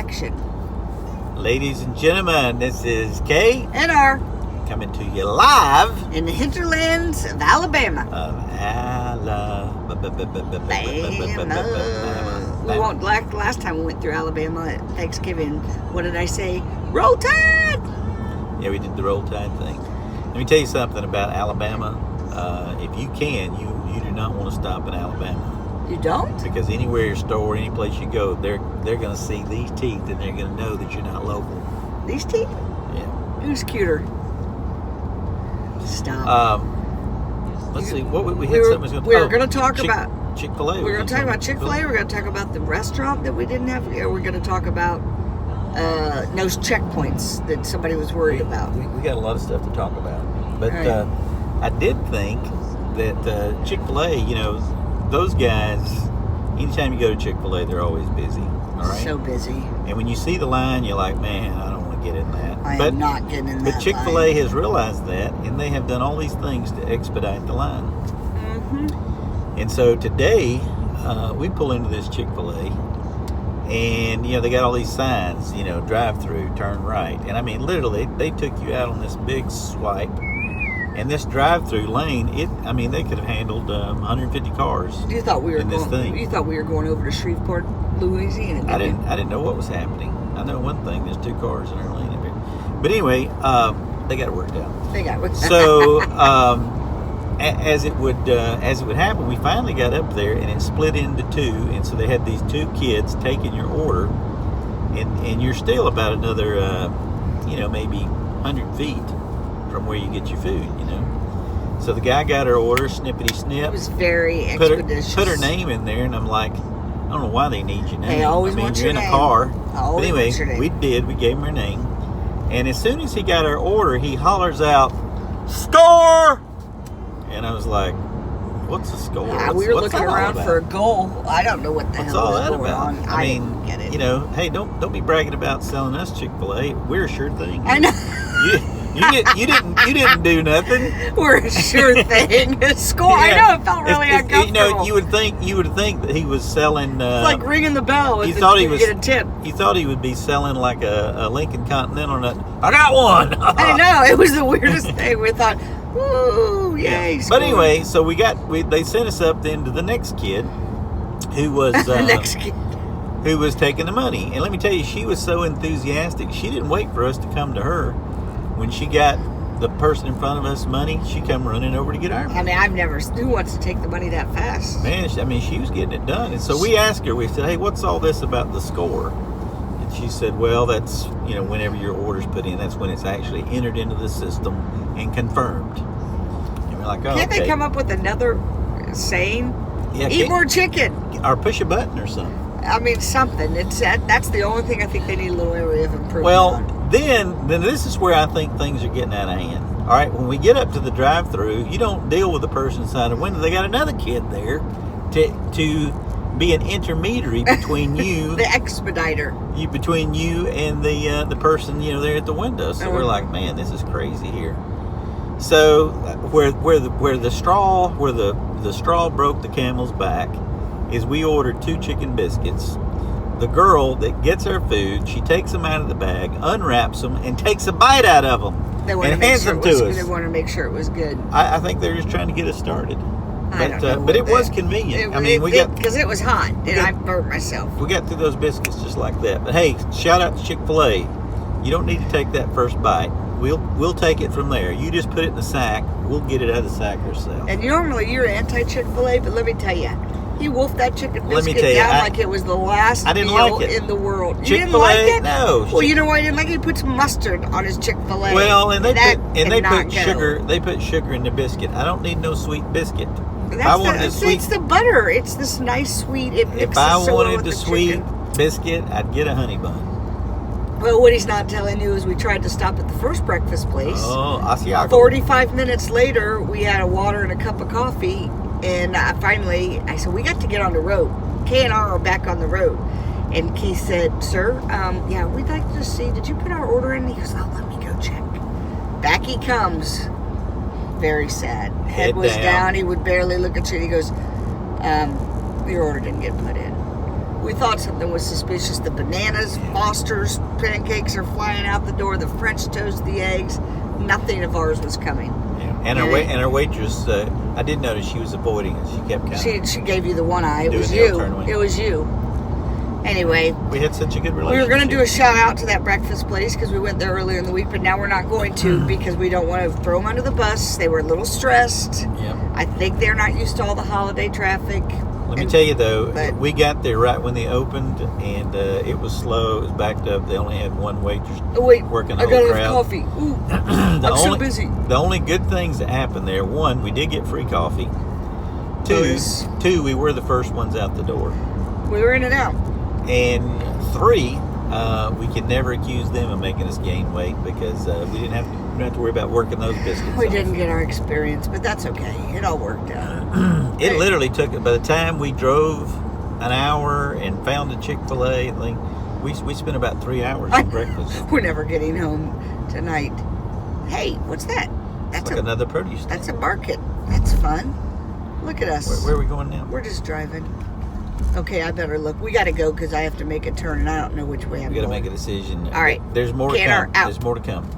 action. Ladies and gentlemen, this is Kay And R. coming to you live In the hinterlands of Alabama. We won't, like last time we went through Alabama at Thanksgiving, what did I say? Roll Tide! Yeah, we did the Roll Tide thing. Let me tell you something about Alabama. If you can, you do not want to stop in Alabama. You don't? Because anywhere you store, any place you go, they're going to see these teeth and they're going to know that you're not local. These teeth? Yeah. Who's cuter? Stop. Let's see. What we had something. We were going to talk about Chick-Fil-A. We're going to talk about Chick-Fil-A. We're going to talk about the restaurant that we didn't have. Or we're going to talk about those checkpoints that somebody was worried about. We got a lot of stuff to talk about. But right. I did think that Chick-Fil-A, those guys, anytime you go to Chick-fil-A, they're always busy. All right? So busy. And when you see the line, you're like, man, I don't want to get in that. I am not getting in that But Chick-fil-A has realized that, and they have done all these things to expedite the line. Mm-hmm. And so today, we pull into this Chick-fil-A, and, they got all these signs, drive-through, turn right. And, I mean, literally, they took you out on this big swipe. And this drive-through lane, they could have handled 150 cars. You thought we were in this thing. You thought we were going over to Shreveport, Louisiana. I didn't know what was happening. I know one thing: there's 2 cars in our lane up here. But anyway, they got it worked out. They got it. So as it would happen, we finally got up there, and it split into 2. And so they had these 2 kids taking your order, and you're still about another, maybe 100 feet from where you get your food, So the guy got her order, snippity snip. It was very expeditious. Put her name in there, and I'm like, I don't know why they need your name. They always want your you're in name. a car. Always but anyway, want your name. we gave him her name. And as soon as he got our order, he hollers out, "Score!" And I was like, what's a score? Yeah, we were looking around for a goal. I don't know what the What's hell all was that going about? on. I didn't get it. Hey, don't be bragging about selling us Chick-fil-A. We're a sure thing. I know. You didn't do nothing. We're a sure thing. Score. Yeah. I know, it felt really uncomfortable. You would think that he was selling. It's like ringing the bell. He thought he was get a tip. He thought he would be selling like a Lincoln Continental. I got one. I know, it was the weirdest thing. We thought, "Ooh, yay!" Yeah. But anyway, so they sent us up then to the next kid, who was the next kid. Who was taking the money. And let me tell you, she was so enthusiastic. She didn't wait for us to come to her. When she got the person in front of us money, she come running over to get our money. I mean, who wants to take the money that fast? Man, she was getting it done. And so we asked her, we said, hey, what's all this about the score? And she said, well, that's, whenever your order's put in, that's when it's actually entered into the system and confirmed. And we're like, oh, Can't okay. they come up with another saying? Yeah, eat more chicken. Or push a button or something. I mean, something. That's the only thing I think they need a little area of improvement on. Then this is where I think things are getting out of hand. All right, when we get up to the drive-through, you don't deal with the person inside the window. They got another kid there to be an intermediary between you, the expediter, between you and the person there at the window. So we're like, man, this is crazy here. So where the straw broke the camel's back is we ordered 2 chicken biscuits. The girl that gets our food, she takes them out of the bag, unwraps them, and takes a bite out of them and hands them to us. They want to make sure it was good. I think they're just trying to get us started. But it was convenient. Because it was hot, and I burnt myself. We got through those biscuits just like that. But hey, shout out to Chick-fil-A. You don't need to take that first bite. We'll take it from there. You just put it in the sack. We'll get it out of the sack ourselves. And normally you're anti-Chick-fil-A, but let me tell you. He wolfed that chicken biscuit down like it was the last meal in the world. You didn't like it? No. Well, you know why I didn't like it? He puts mustard on his Chick-fil-A. Well, and they put sugar. They put sugar in the biscuit. I don't need no sweet biscuit. It's the butter. It's this nice sweet. If I wanted the sweet biscuit, I'd get a honey bun. Well, what he's not telling you is we tried to stop at the first breakfast place. Oh, Asiago. 45 minutes later, we had a water and a cup of coffee. And I said, we got to get on the road. Kay and R are back on the road. And Keith said, sir, we'd like to see, did you put our order in? He goes, oh, let me go check. Back he comes. Very sad. Head was down. He would barely look at you. He goes, your order didn't get put in. We thought something was suspicious. The bananas, Foster's pancakes are flying out the door. The French toast, the eggs. Nothing of ours was coming. Yeah. And our waitress, I did notice she was avoiding us. She kept kind of. She gave you the one eye. It Doing was the you. alternate way. It was you. Anyway, We had such a good relationship. we were going to do a shout out to that breakfast place because we went there earlier in the week, but now we're not going to because we don't want to throw them under the bus. They were a little stressed. Yeah. I think they're not used to all the holiday traffic. Let me tell you though, but- we got there right when they opened, and it was slow. It was backed up. They only had one waitress Oh, wait, working the I whole got crowd. enough coffee. Ooh, The I'm so only- busy. The only good things that happened there: one, we did get free coffee. Yes. Two, we were the first ones out the door, We were in and out. and three, we could never accuse them of making us gain weight because we didn't have to worry about working those biscuits. We off. didn't get our experience, but that's okay. It all worked out. It literally took. By the time we drove an hour and found a Chik-Fil-A thing, we spent about 3 hours on breakfast. We're never getting home tonight. Hey, what's that? It's like another produce stand. That's a market. That's fun. Look at us. Where are we going now? We're just driving. Okay, I better look. We got to go because I have to make a turn and I don't know which way I'm We got to going. make a decision. All right. There's more to Canner come. out. There's more to come.